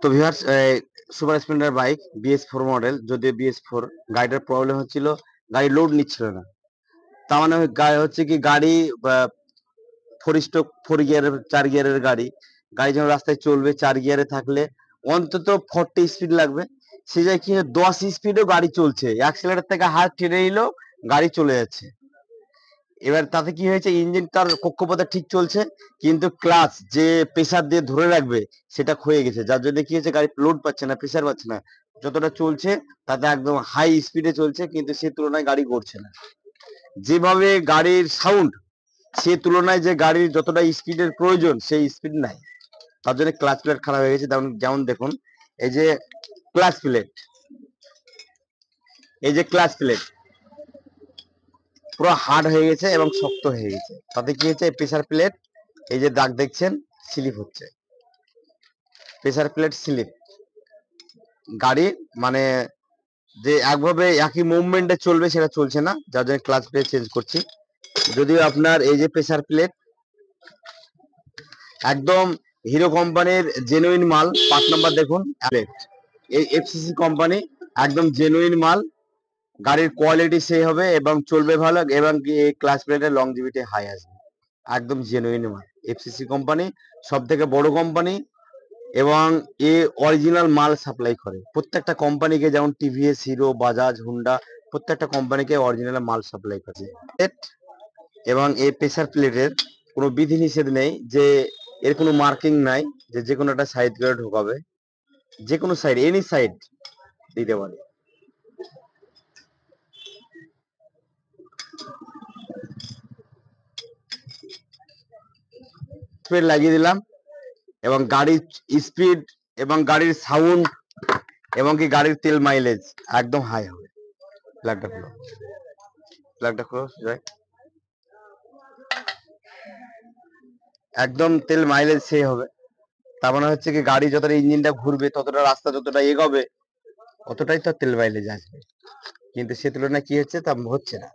তো viewers, super Splendor bike BS4 model, যদিও BS4 গাড়িটার প্রবলেম হচ্ছিল, গাড়ি লোড নিচ্ছিল না। তার মানে হচ্ছে কি গাড়ি 4 স্ট্রোক 4 গিয়ারের 4 গিয়ারের গাড়ি যখন রাস্তায় চলবে 4 গিয়ারে থাকলে অন্তত 40 স্পিড লাগবে। সে যায় কি 10 স্পিডেও গাড়ি চলছে, অ্যাক্সিলারেটর থেকে হাত টেনে নিলেও গাড়ি চলে যাচ্ছে। এবার তাতে কি হয়েছে, ইঞ্জিনটার কক্ষপথে ঠিক চলছে, কিন্তু ক্লাচ যে প্রেসার দিয়ে ধরে রাখবে সেটা ক্ষয়ে গেছে, যার জন্য কি হয়েছে গাড়ি লোড পাচ্ছে না, প্রেসার পাচ্ছে না। যতটা চলছে তাতে একদম হাই স্পিডে চলছে, কিন্তু সে তুলনায় গাড়ি গড়ছে না। যেভাবে গাড়ির সাউন্ড, সে তুলনায় যে গাড়ির যতটা স্পিডের প্রয়োজন সেই স্পিড নাই, তার জন্য ক্লাচ প্লেট খারাপ হয়ে গেছে। যেমন দেখুন, এই যে ক্লাচ প্লেট, এই যে ক্লাচ প্লেট পুরো হার্ড হয়ে গেছে এবং শক্ত হয়ে গেছে। তাতে কি হয়েছে, প্রেসার প্লেট এই যে দাগ দেখছেন স্লিপ হচ্ছে, প্রেসার প্লেট স্লিপ। গাড়ি মানে যে একভাবে একই মুভমেন্টে চলবে সেটা চলছে না, যার জন্য ক্লাচ প্লেট চেঞ্জ করছি। যদিও আপনার এই যে প্রেসার প্লেট একদম হিরো কোম্পানির জেনুইন মাল, পার্ট নাম্বার দেখুন, এই FCC কোম্পানি একদম জেনুইন মাল, গাড়ির কোয়ালিটি সেই হবে এবং চলবে ভালো, এবং এই ক্লাচ প্লেটের লংজিভিটি হাই আসবে। একদম জেনুইন মাল, FCC কোম্পানি সব থেকে বড় কোম্পানি, এবং এ অরিজিনাল মাল সাপ্লাই করে প্রত্যেকটা কোম্পানিকে, যেমন TVS, হিরো, বাজাজ, হুন্ডা, প্রত্যেকটা কোম্পানিকে অরিজিনাল মাল সাপ্লাই করে। এবং এই প্রেসার প্লেটের কোনো বিধি নিষেধ নেই, যে এর কোনো মার্কিং নাই যে কোনো একটা সাইড করে ঢোকাবে, যে কোনো সাইড, এনি সাইড দিতে পারে। স্পিড লাগিয়ে দিলাম, এবং গাড়ির স্পিড এবং গাড়ির সাউন্ড এবং কি গাড়ির তেল মাইলেজ একদম হাই হবে। প্লাগটা খুলো, প্লাগটা খুলো, একদম তেল মাইলেজ সেই হবে। তার মানে হচ্ছে কি গাড়ি যতটা ইঞ্জিনটা ঘুরবে, ততটা রাস্তা যতটা এগোবে, অতটাই তো তেল মাইলেজ আসবে, কিন্তু সে তুলনায় কি হচ্ছে, তা হচ্ছে না।